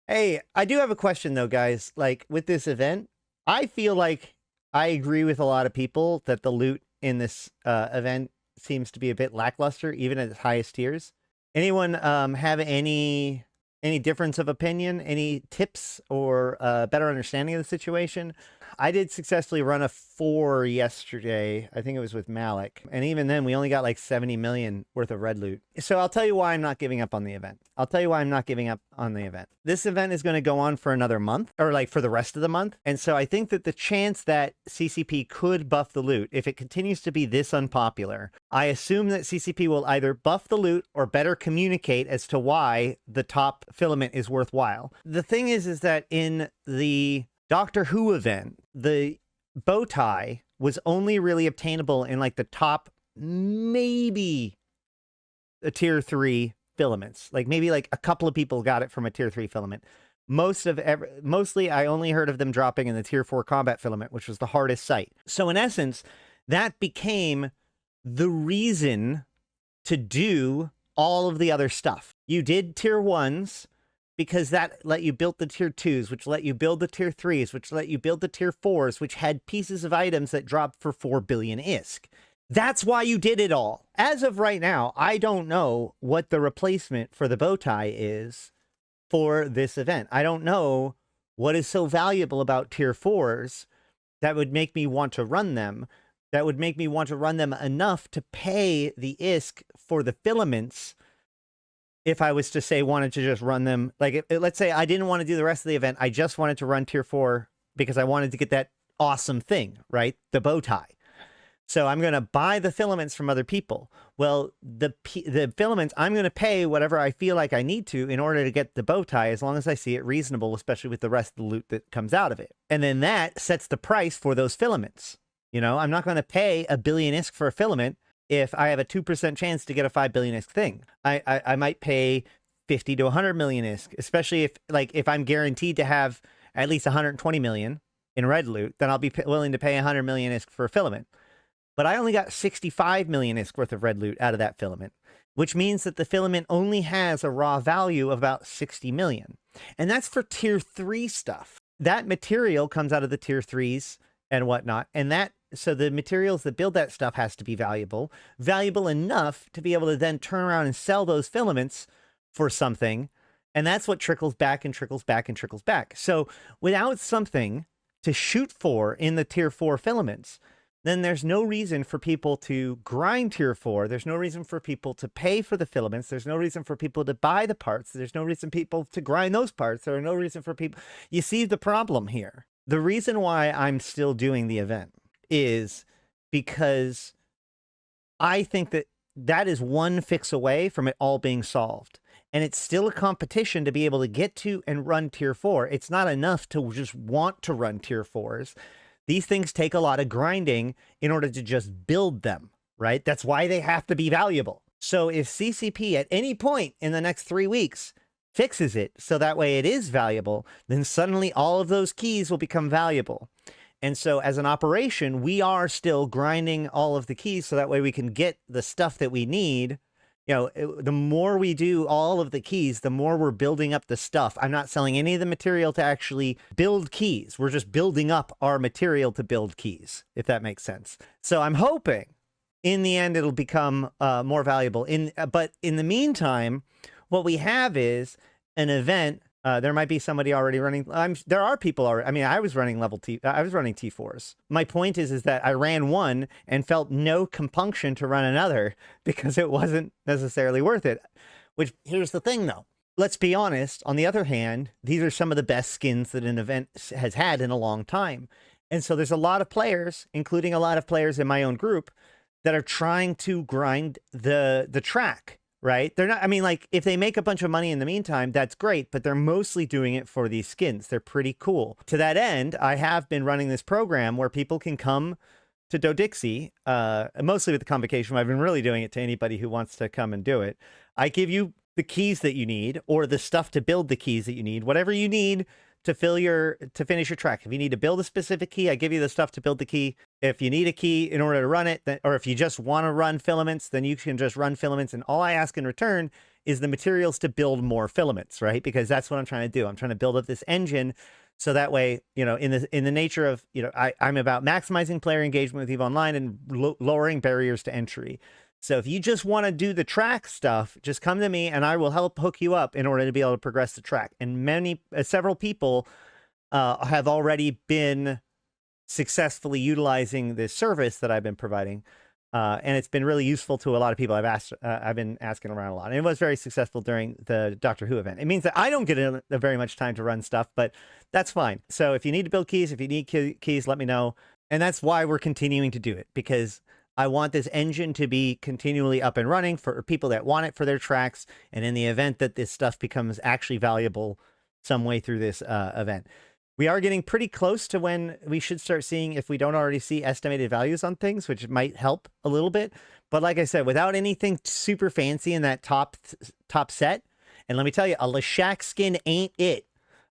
Hey, I do have a question though, guys. Like with this event, I feel like I agree with a lot of people that the loot in this event seems to be a bit lackluster, even at its highest tiers. Anyone have any difference of opinion, any tips or better understanding of the situation? I did successfully run a 4 yesterday. I think it was with Malek. And even then, we only got like 70 million worth of red loot. So I'll tell you why I'm not giving up on the event. This event is going to go on for another month, or like for the rest of the month. And so I think that the chance that CCP could buff the loot, if it continues to be this unpopular, I assume that CCP will either buff the loot or better communicate as to why the top filament is worthwhile. The thing is that in the Doctor Who event, the bow tie was only really obtainable in like the top, maybe a tier 3 filaments. Like maybe like a couple of people got it from a tier 3 filament. Mostly I only heard of them dropping in the tier 4 combat filament, which was the hardest site. So in essence, that became the reason to do all of the other stuff. You did tier 1s, because that let you build the tier 2s, which let you build the tier 3s, which let you build the tier 4s, which had pieces of items that dropped for 4 billion ISK. That's why you did it all. As of right now, I don't know what the replacement for the bow tie is for this event. I don't know what is so valuable about tier 4s that would make me want to run them, that would make me want to run them enough to pay the ISK for the filaments. If I was to say wanted to just run them, like let's say I didn't want to do the rest of the event, I just wanted to run tier 4 because I wanted to get that awesome thing, right? The bow tie. So I'm going to buy the filaments from other people. Well, the filaments, I'm going to pay whatever I feel like I need to in order to get the bow tie, as long as I see it reasonable, especially with the rest of the loot that comes out of it. And then that sets the price for those filaments. You know, I'm not going to pay 1 billion ISK for a filament if I have a 2% chance to get a 5 billion ISK thing. I might pay 50 to 100 million ISK, especially if I'm guaranteed to have at least 120 million in red loot, then I'll be willing to pay 100 million ISK for a filament. But I only got 65 million ISK worth of red loot out of that filament, which means that the filament only has a raw value of about 60 million. And that's for tier 3 stuff. That material comes out of the tier 3s and whatnot. And so the materials that build that stuff has to be valuable enough to be able to then turn around and sell those filaments for something. And that's what trickles back and trickles back and trickles back. So without something to shoot for in the tier 4 filaments, then there's no reason for people to grind tier 4. There's no reason for people to pay for the filaments. There's no reason for people to buy the parts. There's no reason people to grind those parts. There are no reason for people. You see the problem here. The reason why I'm still doing the event is because I think that is one fix away from it all being solved. And it's still a competition to be able to get to and run tier 4. It's not enough to just want to run tier 4s. These things take a lot of grinding in order to just build them, right? That's why they have to be valuable. So if CCP at any point in the next 3 weeks fixes it so that way it is valuable, then suddenly all of those keys will become valuable. And so as an operation, we are still grinding all of the keys so that way we can get the stuff that we need. You know, the more we do all of the keys, the more we're building up the stuff. I'm not selling any of the material to actually build keys. We're just building up our material to build keys, if that makes sense. So I'm hoping in the end it'll become more valuable. But in the meantime, what we have is an event. There might be somebody already running. There are people already. I mean, I was running I was running T4s. My point is that I ran one and felt no compunction to run another because it wasn't necessarily worth it. Which, here's the thing though. Let's be honest. On the other hand, these are some of the best skins that an event has had in a long time. And so there's a lot of players, including a lot of players in my own group, that are trying to grind the track. Right? They're not, I mean, like, if they make a bunch of money in the meantime, that's great, but they're mostly doing it for these skins. They're pretty cool. To that end, I have been running this program where people can come to Dodixie, mostly with the convocation. I've been really doing it to anybody who wants to come and do it. I give you the keys that you need, or the stuff to build the keys that you need, whatever you need to finish your track. If you need to build a specific key, I give you the stuff to build the key. If you need a key in order to run it, or if you just want to run filaments, then you can just run filaments. And all I ask in return is the materials to build more filaments, right? Because that's what I'm trying to do. I'm trying to build up this engine so that way, you know, in the nature of, you know, I'm about maximizing player engagement with EVE Online and lowering barriers to entry. So if you just want to do the track stuff, just come to me and I will help hook you up in order to be able to progress the track. And several people have already been successfully utilizing this service that I've been providing. And it's been really useful to a lot of people. I've been asking around a lot, and it was very successful during the Doctor Who event. It means that I don't get very much time to run stuff, but that's fine. So if you need to build keys, if you need keys, let me know. And that's why we're continuing to do it, because I want this engine to be continually up and running for people that want it for their tracks. And in the event that this stuff becomes actually valuable some way through this event. We are getting pretty close to when we should start seeing, if we don't already see, estimated values on things, which might help a little bit. But like I said, without anything super fancy in that top set, and let me tell you, a Leshak skin ain't it.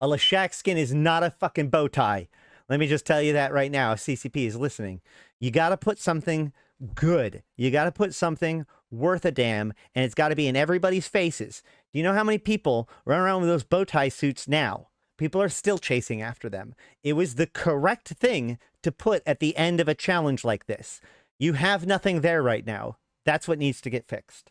A Leshak skin is not a fucking bow tie. Let me just tell you that right now, if CCP is listening. You got to put something good. You got to put something worth a damn, and it's got to be in everybody's faces. Do you know how many people run around with those bow tie suits now? People are still chasing after them. It was the correct thing to put at the end of a challenge like this. You have nothing there right now. That's what needs to get fixed.